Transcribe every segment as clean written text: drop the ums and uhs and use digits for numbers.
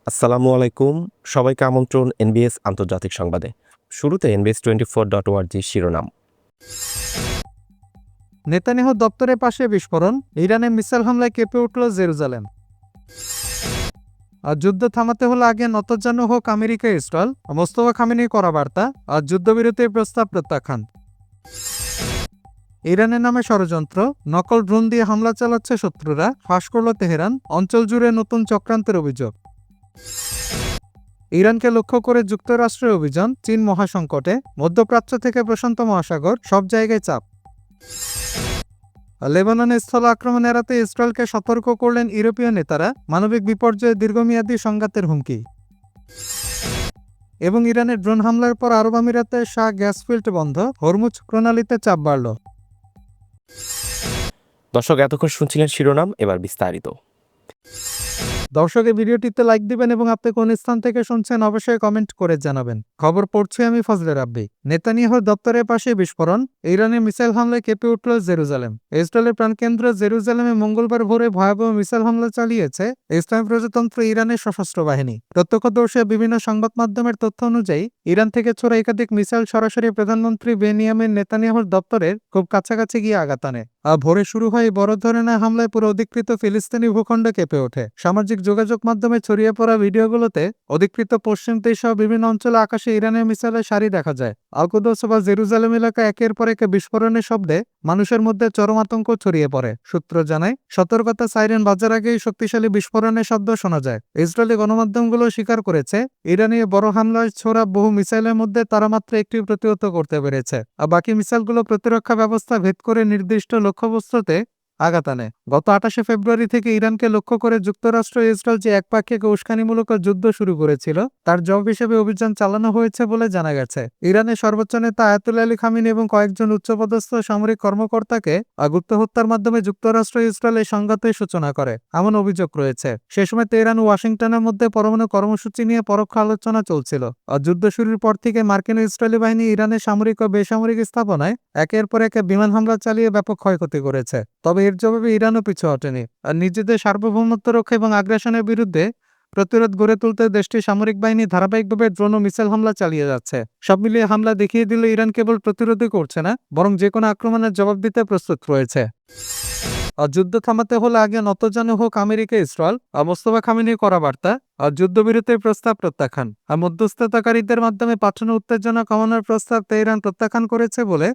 আসসালামু আলাইকুম। সবাইকে আমন্ত্রণ এনবিএস আন্তর্জাতিক সংবাদে। শুরুতে NBS24.org শিরোনাম। নেতানিয়াহু দপ্তরের পাশে বিস্ফোরণ, ইরানে মিসাইল হামলায় কেঁপে উঠল জেরুজালেম। আর যুদ্ধ থামাতে হলে আগে নতজানু হোক আমেরিকা ইসরায়েল, মোস্তফা খামেনি করা বার্তা। আর যুদ্ধবিরতির প্রস্তাব প্রত্যাখ্যান। ইরানের নামে ষড়যন্ত্র, নকল ড্রোন দিয়ে হামলা চালাচ্ছে শত্রুরা, ফাঁস করল তেহরান, অঞ্চল জুড়ে নতুন চক্রান্তের অভিযোগ। ইরানকে লক্ষ্য করে যুক্তরাষ্ট্রের অভিযান, চীন মহাসংকটে, মধ্যপ্রাচ্য থেকে প্রশান্ত মহাসাগর, সব জায়গায় চাপ। লেবাননে স্থল আক্রমণ এড়াতে ইসরায়েলকে সতর্ক করলেন ইউরোপীয় নেতারা, মানবিক বিপর্যয়ে দীর্ঘমেয়াদী সংঘাতের হুমকি। এবং ইরানের ড্রোন হামলার পর আরব আমিরাতে শাহ গ্যাস ফিল্ড বন্ধ, হরমুজ প্রণালীতে চাপ বাড়ল। দর্শক, এতক্ষণ শুনছিলেন শিরোনাম, এবার বিস্তারিত। দর্শকের ভিডিওটিতে লাইক দিবেন এবং আপনি কোন স্থান থেকে শুনছেন অবশ্যই কমেন্ট করে জানাবেন। খবর পড়ছি আমি ফজলে রাব্বি। নেতানিয়াহুর দপ্তরের পাশে বিস্ফোরণ, ইরানের মিসাইল হামলায় কেঁপে উঠল জেরুজালেম। ইসরায়েলের প্রাণকেন্দ্র জেরুজালেমে মঙ্গলবার ভোরে ভয়াবহ মিসাইল হামলা চালিয়েছে ইসলামী প্রজাতন্ত্র ইরানের সশস্ত্র বাহিনী। প্রত্যক্ষদর্শী বিভিন্ন সংবাদ মাধ্যমের তথ্য অনুযায়ী ইরান থেকে ছোড়া একাধিক মিসাইল সরাসরি প্রধানমন্ত্রী বেনিয়ামিন নেতানিয়াহুর দপ্তরের খুব কাছাকাছি গিয়ে আঘাত আনে। ভোরে শুরু হয় বড় ধরনের হামলায় পুরো অধিকৃত ফিলিস্তিনি ভূখণ্ড কেঁপে ওঠে। সামাজিক যোগাযোগ মাধ্যমে ছড়িয়ে পড়া ভিডিওগুলোতে অধিকৃত পশ্চিম তীর সহ বিভিন্ন অঞ্চলে আকাশে ইরানের মিসাইলের সারি দেখা যায়। আল-কুদস বা জেরুজালেম এলাকায় একের পর এক বিস্ফোরণের শব্দে মানুষের মধ্যে চরম আতঙ্ক ছড়িয়ে পড়ে। সূত্র জানায়, সতর্কতা সাইরেন বাজার আগেই শক্তিশালী বিস্ফোরণের শব্দ শোনা যায়। ইসরায়েলি গণমাধ্যমগুলো স্বীকার করেছে, ইরানি বড় হামলায় ছোড়া বহু মিসাইলের মধ্যে তারা মাত্র একটি প্রতিহত করতে পেরেছে, আর বাকি মিসাইলগুলো প্রতিরক্ষা ব্যবস্থা ভেদ করে নির্দিষ্ট লক্ষ্যবস্তুতে আঘাত আনে। গত 28শে ফেব্রুয়ারি থেকে ইরানকে লক্ষ্য করে যুক্তরাষ্ট্র ও ইসরায়েল যে একপাক্ষিক উস্কানিমূলক যুদ্ধ শুরু করেছিল, তার জবাব হিসেবে অভিযান চালানো হয়েছে বলে জানা গেছে। ইরানের সর্বোচ্চ নেতা আয়াতুল্লাহ আলী খামেনি এবং কয়েকজন উচ্চপদস্থ সামরিক কর্মকর্তাকে গুপ্ত হত্যার মাধ্যমে যুক্তরাষ্ট্র ও ইসরায়েল এই সংঘাতের সূচনা করে, এমন অভিযোগ রয়েছে। সে সময় তেহরান ও ওয়াশিংটনের মধ্যে পরমাণু কর্মসূচি নিয়ে পরোক্ষ আলোচনা চলছিল। যুদ্ধ শুরুর পর থেকে মার্কিন ও ইসরায়েলি বাহিনী ইরানের সামরিক ও বেসামরিক স্থাপনায় একের পর এক বিমান হামলা চালিয়ে ব্যাপক ক্ষয়ক্ষতি করেছে। তবে এর জবাবে ইরানও পিছু হটেনি। আর নিজেদের সার্বভৌমত্ব রক্ষা এবং আগ্রাসনের বিরুদ্ধে প্রতিরোধ গড়ে তুলতে দেশটির সামরিক বাহিনী ধারাবাহিকভাবে ড্রোন ও মিসাইল হামলা চালিয়ে যাচ্ছে। সব মিলিয়ে হামলা দেখিয়ে দিলে ইরান কেবল প্রতিরোধই করছে না, বরং যে কোনো আক্রমণের জবাব দিতে প্রস্তুত রয়েছে। যুদ্ধ থামাতে হলে আগে নতজানু হোক আমেরিকা ইসরায়েল, মোস্তফা খামেনি করা বার্তা। যুদ্ধবিরতির প্রস্তাব প্রত্যাখ্যান। মধ্যস্থতাকারীদের মাধ্যমে পাঠানো উত্তেজনা কমানোর প্রস্তাব তেহরান প্রত্যাখ্যান করেছে বলে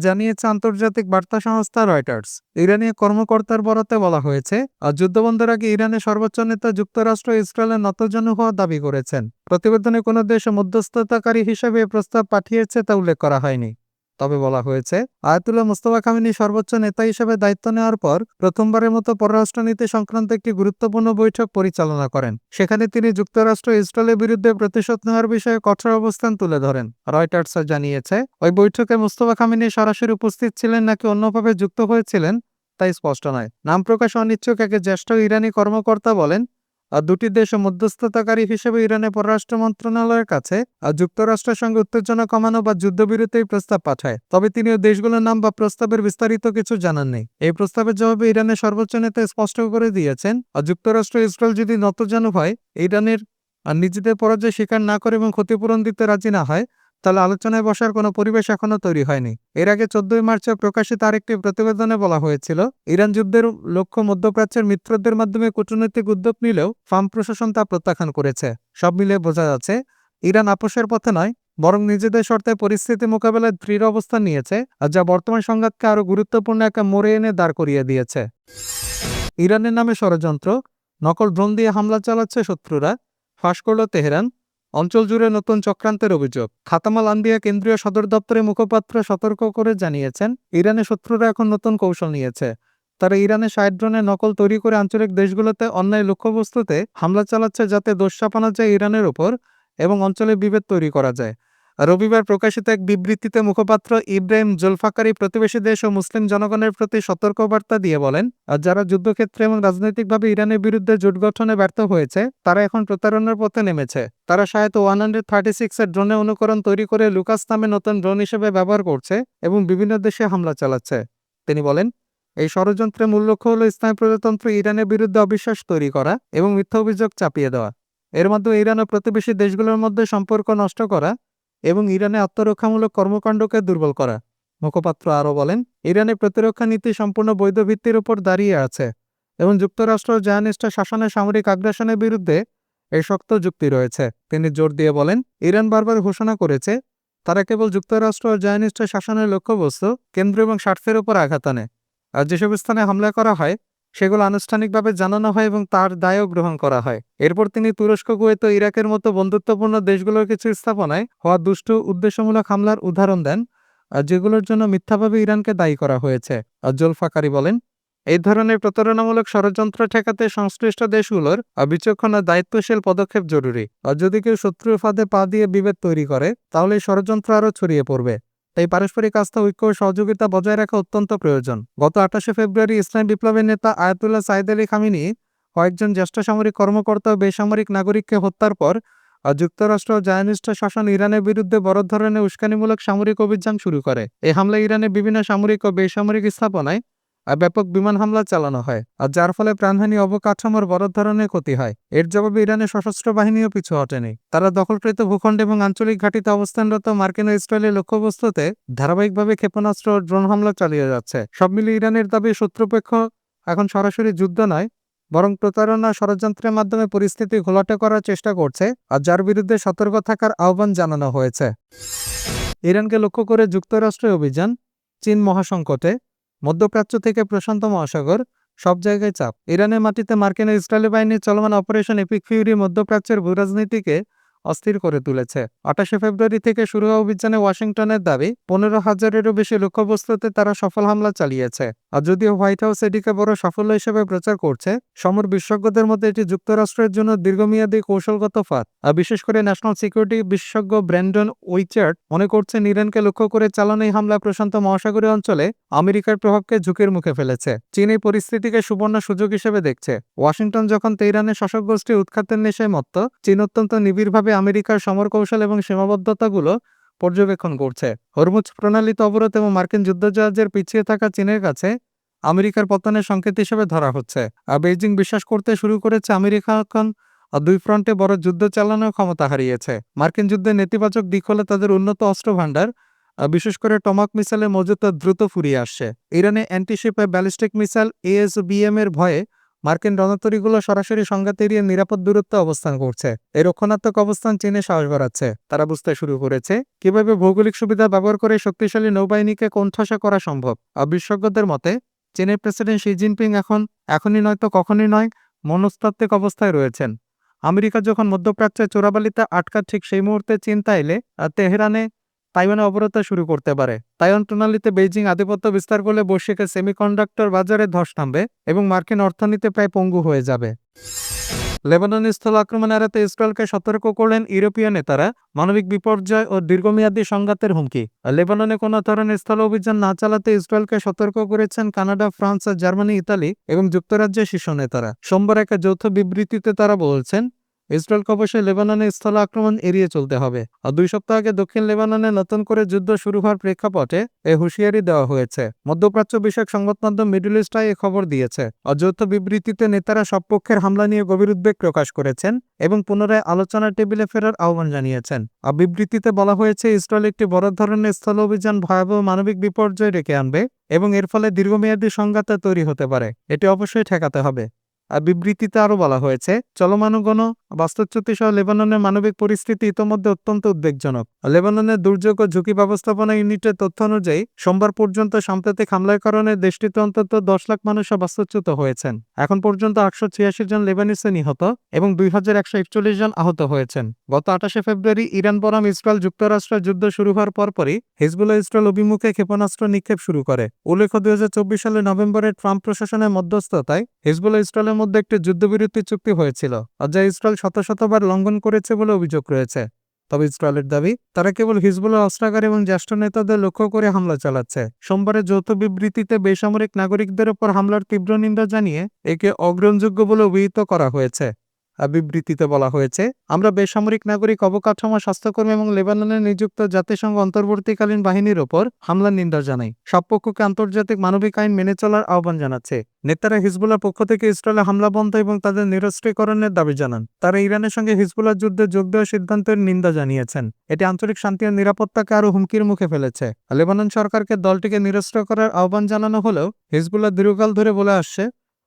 জানিয়েছে আন্তর্জাতিক বার্তা সংস্থা রয়টার্স। ইরানি কর্মকর্তার বরাতে বলা হয়েছে, যুদ্ধবন্ধের আগে ইরানের সর্বোচ্চ নেতা যুক্তরাষ্ট্র ইসরায়েলের নতজানু হওয়ার দাবি করেছেন। প্রতিবেদনে কোনো দেশ মধ্যস্থতাকারী হিসেবে প্রস্তাব পাঠিয়েছে তা উল্লেখ করা হয়নি। তবে বলা হয়েছে, আয়াতুল্লাহ মুস্তফা খামেনি সর্বোচ্চ নেতা হিসেবে দায়িত্ব নেওয়ার পর প্রথমবারের মতো পররাষ্ট্রনীতি সংক্রান্ত একটি গুরুত্বপূর্ণ বৈঠক পরিচালনা করেন। সেখানে তিনি যুক্তরাষ্ট্র ইসরায়েলের বিরুদ্ধে প্রতিশোধ নেওয়ার বিষয়ে কঠোর অবস্থান তুলে ধরেন। রয়টার্স জানিয়েছে, ওই বৈঠকে মুস্তফা খামেনি সরাসরি উপস্থিত ছিলেন নাকি অন্যভাবে যুক্ত হয়েছিলেন তাই স্পষ্ট নয়। নাম প্রকাশ অনিচ্ছুক এক জ্যেষ্ঠ ইরানি কর্মকর্তা বলেন, দুটি দেশ মধ্যস্থতাকারী হিসেবে ইরানের পররাষ্ট্র মন্ত্রণালয়ের কাছে যুক্তরাষ্ট্রের সঙ্গে উত্তেজনা কমানো বা যুদ্ধবিরতির প্রস্তাব পাঠায়। তবে তিনি ওই দেশগুলোর নাম বা প্রস্তাবের বিস্তারিত কিছু জানাননি। এই প্রস্তাবের জবাবে ইরানের সর্বোচ্চ নেতা স্পষ্ট করে দিয়েছেন, যুক্তরাষ্ট্র ইসরায়েল যদি নতজানু হয়, ইরানের নিজেদের পরাজয় স্বীকার না করে এবং ক্ষতিপূরণ দিতে রাজি না হয়, তাহলে আলোচনায় বসার কোনো পরিবেশ এখনো তৈরি হয়নি। এর আগে 14 মার্চে প্রকাশিত আরেকটি প্রতিবেদনে বলা হয়েছিল, ইরান যুদ্ধের লক্ষ্য মধ্যপ্রাচ্যের মিত্রদের মাধ্যমে কূটনৈতিক উদ্যোগ নিলেও ট্রাম্প প্রশাসন তা প্রত্যাখ্যান করেছে। সব মিলিয়ে বোঝা যাচ্ছে, ইরান আপোষের পথে নয়, বরং নিজেদের শর্তে পরিস্থিতি মোকাবেলায় দৃঢ় অবস্থান নিয়েছে, যা বর্তমান সংঘাতকে আরও গুরুত্বপূর্ণ একটা মোড়ে এনে দাঁড় করিয়ে দিয়েছে। ইরানের নামে ষড়যন্ত্র, নকল ড্রোন দিয়ে হামলা চালাচ্ছে শত্রুরা, ফাঁস করল তেহরান, অঞ্চল জুড়ে নতুন চক্রান্তের অভিযোগ। খাতামাল আন্দিয়া কেন্দ্রীয় সদর দপ্তরের মুখপাত্র সতর্ক করে জানিয়েছেন, ইরানের শত্রুরা এখন নতুন কৌশল নিয়েছে। তারা ইরানের 60 ড্রোনের নকল তৈরি করে আঞ্চলিক দেশগুলোতে অন্যায় লক্ষ্যবস্তুতে হামলা চালাচ্ছে, যাতে দোষ চাপানো যায় ইরানের উপর এবং অঞ্চলে বিভেদ তৈরি করা যায়। রবিবার প্রকাশিত এক বিবৃতিতে মুখপাত্র ইব্রাহিম জুলফাকারি প্রতিবেশী দেশ ও মুসলিম জনগণের প্রতি সতর্কবার্তা দিয়ে বলেন, যারা যুদ্ধক্ষেত্রে এবং রাজনৈতিকভাবে ইরানের বিরুদ্ধে জোট গঠনে ব্যর্থ হয়েছে, তারা এখন প্রতারণার পথে নেমেছে। তারা শায়দ 136 ড্রোনের অনুকরণ তৈরি করে লুকাস নামে নতুন ড্রোন হিসেবে ব্যবহার করছে এবং বিভিন্ন দেশে হামলা চালাচ্ছে। তিনি বলেন, এই ষড়যন্ত্রের মূল লক্ষ্য হল ইসলামী প্রজাতন্ত্র ইরানের বিরুদ্ধে অবিশ্বাস তৈরি করা এবং মিথ্যা অভিযোগ চাপিয়ে দেওয়া। এর মাধ্যমে ইরান ও প্রতিবেশী দেশগুলোর মধ্যে সম্পর্ক নষ্ট করা এবং ইরানে আত্মরক্ষামূলক কর্মকাণ্ডকে দুর্বল করা। মুখপাত্র আরও বলেন, ইরানের প্রতিরক্ষা নীতি সম্পূর্ণ বৈধ ভিত্তির উপর দাঁড়িয়ে আছে এবং যুক্তরাষ্ট্র ও জায়নিস্ট শাসনের সামরিক আগ্রাসনের বিরুদ্ধে এই শক্ত যুক্তি রয়েছে। তিনি জোর দিয়ে বলেন, ইরান বারবার ঘোষণা করেছে তারা কেবল যুক্তরাষ্ট্র ও জায়নিস্ট শাসনের লক্ষ্যবস্তু, কেন্দ্র এবং স্বার্থের উপর আঘাত আনে। আর যেসব স্থানে হামলা করা হয় সেগুলো আনুষ্ঠানিকভাবে জানানো হয় এবং তার দায়ও গ্রহণ করা হয়। এরপর তিনি তুরস্ক, কুয়েত ও ইরাকের মতো বন্ধুত্বপূর্ণ দেশগুলোর কিছু স্থাপনায় হওয়া দুষ্টু উদ্দেশ্যমূলক হামলার উদাহরণ দেন, যেগুলোর জন্য মিথ্যাভাবে ইরানকে দায়ী করা হয়েছে। জুলফাকারি বলেন, এই ধরনের প্রতারণামূলক ষড়যন্ত্র ঠেকাতে সংশ্লিষ্ট দেশগুলোর বিচক্ষণ ও দায়িত্বশীল পদক্ষেপ জরুরি। আর যদি কেউ শত্রুর ফাঁদে পা দিয়ে বিভেদ তৈরি করে তাহলে এই ষড়যন্ত্র আরও ছড়িয়ে পড়বে। তাই পারস্পরিক আস্থা, ঐক্য ও সহযোগিতা বজায় রাখা অত্যন্ত প্রয়োজন। গত 28শে ফেব্রুয়ারি ইসলামী বিপ্লবের নেতা আয়াতুল্লাহ সাইদ আলী খামেনি কয়েকজন জ্যেষ্ঠ সামরিক কর্মকর্তা ও বেসামরিক নাগরিককে হত্যার পর যুক্তরাষ্ট্র ও জায়নিস্ট শাসন ইরানের বিরুদ্ধে বড় ধরনের উস্কানিমূলক সামরিক অভিযান শুরু করে। এই হামলায় ইরানের বিভিন্ন সামরিক ও বেসামরিক স্থাপনায় ব্যাপক বিমান হামলা চালানো হয়, আর যার ফলে প্রাণহানি, অবকাঠামোর বড় ধরনের ক্ষতি হয়। এর জবাবে ইরানের সশস্ত্র বাহিনীও পিছু হটেনি। তারা দখলকৃত ভূখণ্ড এবং আঞ্চলিক ঘাঁটিতে অবস্থানরত মার্কিন ও ইসরায়েলের লক্ষ্যবস্তুতে ধারাবাহিকভাবে ক্ষেপণাস্ত্র ও ড্রোন হামলা চালিয়ে যাচ্ছে। সব মিলিয়ে ইরানের দাবি শত্রুপক্ষ এখন সরাসরি যুদ্ধ নয়, বরং প্রতারণা, ষড়যন্ত্রের মাধ্যমে পরিস্থিতি ঘোলাটে করার চেষ্টা করছে, আর যার বিরুদ্ধে সতর্ক থাকার আহ্বান জানানো হয়েছে। ইরানকে লক্ষ্য করে যুক্তরাষ্ট্রের অভিযান, চীন মহাসংকটে, মধ্যপ্রাচ্য থেকে প্রশান্ত মহাসাগর, সব জায়গায় চাপ। ইরানের মাটিতে মার্কিন ও ইসরায়েলি বাহিনীর চলমান অপারেশন এপিক ফিউরি মধ্যপ্রাচ্যের ভূরাজনীতিকে অস্থির করে তুলেছে। 28শে ফেব্রুয়ারি থেকে শুরু হওয়া অভিযানে ওয়াশিংটনের দাবি 15,000-এরও বেশি লক্ষ্যবস্তুতে তারা সফল হামলা চালিয়েছে। আর যদিও হোয়াইট হাউস এটিকে বড় সাফল্য হিসেবে প্রচার করছে, সমর বিশেষজ্ঞদের মধ্যে এটি যুক্তরাষ্ট্রের জন্য দীর্ঘমেয়াদী কৌশলগত ফাঁদ। আর বিশেষ করে ন্যাশনাল সিকিউরিটি বিশেষজ্ঞ ব্র্যান্ডন উইচার্ড মনে করছেন, ইরানকে লক্ষ্য করে চালানো এই হামলা প্রশান্ত মহাসাগরীয় অঞ্চলে আমেরিকার প্রভাবকে ঝুঁকির মুখে ফেলেছে। চীন এই পরিস্থিতিকে সুবর্ণ সুযোগ হিসেবে দেখছে। ওয়াশিংটন যখন তেহরানের শাসক গোষ্ঠী উৎখাতের নেশায় মত্ত, চীন অত্যন্ত নিবিড়ভাবে আমেরিকার সমর কৌশল এবং সীমাবদ্ধতাগুলো পর্যবেক্ষণ করছে। হরমুজ প্রণালীতে অবরোধ এবং মার্কিন যুদ্ধজাহাজের পিছিয়ে থাকা চীনের কাছে আমেরিকার পতনের সংকেত হিসেবে ধরা হচ্ছে। আর বেইজিং বিশ্বাস করতে শুরু করেছে আমেরিকা এখন দুই ফ্রন্টে বড় যুদ্ধ চালানোর ক্ষমতা হারিয়েছে। মার্কিন যুদ্ধের নেতিবাচক দিক হলে তাদের উন্নত অস্ত্র ভাণ্ডার, বিশেষ করে টমাক মিসাইলের মজুদটা দ্রুত ফুরিয়ে আসছে। ইরানে অ্যান্টিশিপ ব্যালিস্টিক মিসাইল ASBM এর ভয়ে মার্কিন রণতরীগুলো সরাসরি সংঘাত এড়িয়ে নিরাপদ দূরত্বে অবস্থান করছে। এই রক্ষণাত্মক অবস্থান চীনে সাহস বাড়াচ্ছে। তারা বুঝতে শুরু করেছে কিভাবে ভৌগোলিক সুবিধা ব্যবহার করে শক্তিশালী নৌবাহিনীকে কোণঠাসা করা সম্ভব। আর বিশেষজ্ঞদের মতে চীনের প্রেসিডেন্ট শি জিনপিং এখনই নয়তো কখনই নয় মনস্তাত্ত্বিক অবস্থায় রয়েছেন। আমেরিকা যখন মধ্যপ্রাচ্যে চোরাবালিতে আটকা, ঠিক সেই মুহূর্তে চীন চাইলে তেহরানে তাইওয়ানে অবরোধ শুরু করতে পারে। তাইওয়ান প্রণালীতে বেইজিং আধিপত্য বিস্তার করলে বৈশ্বিক সেমিকন্ডাক্টর বাজারে ধস নামবে এবং মার্কিন অর্থনীতি প্রায় পঙ্গু হয়ে যাবে। লেবাননে স্থল আক্রমণ এড়াতে ইসরায়েলকে সতর্ক করলেন ইউরোপীয় নেতারা। মানবিক বিপর্যয় ও দীর্ঘমেয়াদী সংঘাতের হুমকি। লেবাননে কোনো ধরনের স্থল অভিযান না চালাতে ইসরায়েলকে সতর্ক করেছেন কানাডা, ফ্রান্স, জার্মানি, ইতালি এবং যুক্তরাজ্যের শীর্ষ নেতারা। সোমবার এক যৌথ বিবৃতিতে তারা বলছেন, ইসরায়েলকে অবশ্যই লেবাননে স্থল আক্রমণ এড়িয়ে চলতে হবে। আর 2 সপ্তাহ আগে দক্ষিণ লেবাননে নতুন করে যুদ্ধ শুরু হওয়ার প্রেক্ষাপটে এই হুঁশিয়ারি দেওয়া হয়েছে। মধ্যপ্রাচ্য বিষয়ক সংবাদ মাধ্যম মিডল ইস্ট আই খবর দিয়েছে। আর যৌথ বিবৃতিতে নেতারা সব পক্ষের হামলা নিয়ে গভীর উদ্বেগ প্রকাশ করেছেন এবং পুনরায় আলোচনার টেবিলে ফেরার আহ্বান জানিয়েছেন। আর বিবৃতিতে বলা হয়েছে, ইসরায়েল একটি বড় ধরনের স্থল অভিযান ভয়াবহ মানবিক বিপর্যয় ডেকে আনবে এবং এর ফলে দীর্ঘমেয়াদী সংঘাত তৈরি হতে পারে। এটি অবশ্যই ঠেকাতে হবে। আর বিবৃতিতে আরও বলা হয়েছে, চলমান বাস্তুচ্যুতি সহ লেবাননের মানবিক পরিস্থিতি ইতোমধ্যে অত্যন্ত উদ্বেগজনক। লেবাননের দুর্যোগ ও ঝুঁকি ব্যবস্থাপনা ইউনিটের তথ্য অনুযায়ী সোমবার পর্যন্ত সাম্প্রতিক হামলার কারণে দেশটিতে অন্তত 10 লাখ মানুষ বাস্তুচ্যুত হয়েছেন। এখন পর্যন্ত 886 জন লেবানিসে নিহত এবং 2141 জন আহত হয়েছেন। গত 28শে ফেব্রুয়ারি ইরান বনাম ইসরায়েল যুক্তরাষ্ট্রের যুদ্ধ শুরু হওয়ার পরপরই হিজবুল্লাহ ইসরায়েল অভিমুখে ক্ষেপণাস্ত্র নিক্ষেপ শুরু করে। উল্লেখ্য, 2024 সালের নভেম্বরে ট্রাম্প প্রশাসনের মধ্যস্থতায় হিজবুল্লাহ ইসরায়েলের মধ্যে একটি যুদ্ধবিরতি চুক্তি হয়েছিল, যা ইসরায়েল শতবার লঙ্ঘন করেছে বলে অভিযোগ রয়েছে। তবে ইসরায়েলের দাবি, তারা কেবল হিজবুল্লাহ অস্ত্রাগার এবং জ্যেষ্ঠ নেতাদের লক্ষ্য করে হামলা চালাচ্ছে। সোমবারের যৌথ বিবৃতিতে বেসামরিক নাগরিকদের ওপর হামলার তীব্র নিন্দা জানিয়ে একে অগ্রহণযোগ্য বলে অভিহিত করা হয়েছে। বিবৃতিতে বলা হয়েছে, আমরা বেসামরিক নাগরিক, অবকাঠামো, স্বাস্থ্যকর্মী এবং লেবাননে নিযুক্ত জাতিসংঘ অন্তর্বর্তীকালীন বাহিনীর ওপর হামলার নিন্দা জানাই। সব পক্ষকে আন্তর্জাতিক মানবিক আইন মেনে চলার আহ্বান জানাচ্ছে। নেতারা হিজবুল্লাহর পক্ষ থেকে ইসরায়েলে হামলা বন্ধ এবং তাদের নিরস্ত্রীকরণের দাবি জানান। তারা ইরানের সঙ্গে হিজবুল্লাহ যুদ্ধে যোগ দেওয়ার সিদ্ধান্তের নিন্দা জানিয়েছেন। এটি আঞ্চলিক শান্তি ও নিরাপত্তাকে আরও হুমকির মুখে ফেলেছে। লেবানন সরকারকে দলটিকে নিরস্ত্র করার আহ্বান জানানো হলেও হিজবুল্লাহ দীর্ঘকাল ধরে বলে আসছে,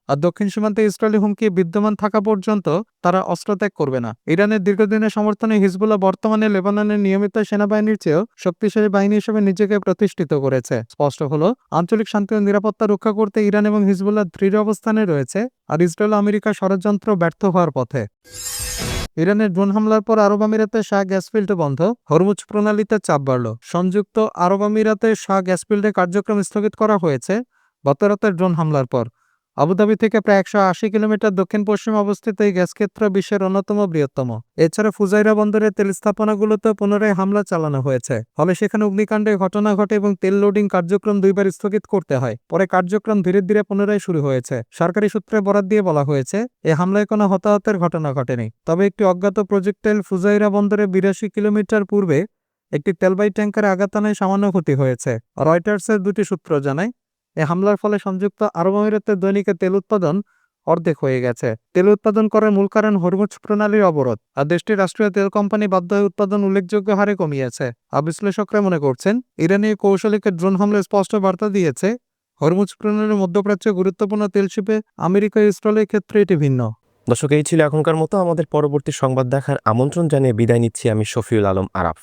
আর দক্ষিণ সীমান্তে ইসরায়েলি হুমকি বিদ্যমান থাকা পর্যন্ত তারা অস্ত্র ত্যাগ করবে না। ইরানের দীর্ঘদিনের সমর্থনে হিজবুল্লাহ বর্তমানে লেবাননের নিয়মিত সেনাবাহিনীর চেয়েও শক্তিশালী বাহিনী হিসেবে নিজেকে প্রতিষ্ঠিত করেছে। স্পষ্ট হলো, আঞ্চলিক শান্তি ও নিরাপত্তা রক্ষা করতে ইরান এবং হিজবুল্লাহ দৃঢ় অবস্থানে রয়েছে, আর ইসরায়েল ও আমেরিকার ষড়যন্ত্র ব্যর্থ হওয়ার পথে। ইরানের ড্রোন হামলার পর আরব আমিরাতে শাহ গ্যাস ফিল্ড বন্ধ, হরমুজ প্রণালীতে চাপ বাড়ল। সংযুক্ত আরব আমিরাতে শাহ গ্যাস ফিল্ডে কার্যক্রম স্থগিত করা হয়েছে গতরাতের ড্রোন হামলার পর। আবুধাবি থেকে প্রায় 180 কিলোমিটার দক্ষিণ পশ্চিমে অবস্থিত এই গ্যাস ক্ষেত্র বিশ্বের অন্যতম বৃহত্তম। এছাড়া ফুজাইরা বন্দরের তেল স্থাপনাগুলোতে পুনরায় হামলা চালানো হয়েছে, ফলে সেখানে অগ্নিকাণ্ডের ঘটনা ঘটে এবং তেল লোডিং কার্যক্রম দুইবার স্থগিত করতে হয়। পরে কার্যক্রম ধীরে ধীরে পুনরায় শুরু হয়েছে। সরকারি সূত্রে বরাত দিয়ে বলা হয়েছে, এই হামলায় কোনো হতাহতের ঘটনা ঘটেনি। তবে একটি অজ্ঞাত প্রজেক্টাইল ফুজাইরা বন্দরে 82 কিলোমিটার পূর্বে একটি তেলবাহী ট্যাঙ্কারে আঘাত হানায় সামান্য ক্ষতি হয়েছে। রয়টার্সের দুটি সূত্র জানায়, এই হামলার ফলে সংযুক্ত আরব আমিরাতের দৈনিক তেল উৎপাদন অর্ধেক হয়ে গেছে। তেল উৎপাদন করার মূল কারণ হরমুজ প্রণালীর অবরোধ, আর দেশটির রাষ্ট্রীয় তেল কোম্পানি বাধ্য হয়ে উৎপাদন উল্লেখযোগ্য হারে কমিয়েছে। আর বিশ্লেষকরা মনে করছেন, ইরানি কৌশলীকে ড্রোন হামলা স্পষ্ট বার্তা দিয়েছে, হরমুজ প্রণালীর মধ্যপ্রাচ্যে গুরুত্বপূর্ণ তেলশিপে আমেরিকা ও ইসরায়েলের ক্ষেত্রে এটি ভিন্ন। দর্শক, এই ছিল এখনকার মতো। আমাদের পরবর্তী সংবাদ দেখার আমন্ত্রণ জানিয়ে বিদায় নিচ্ছি আমি শফিউল আলম আরাফ।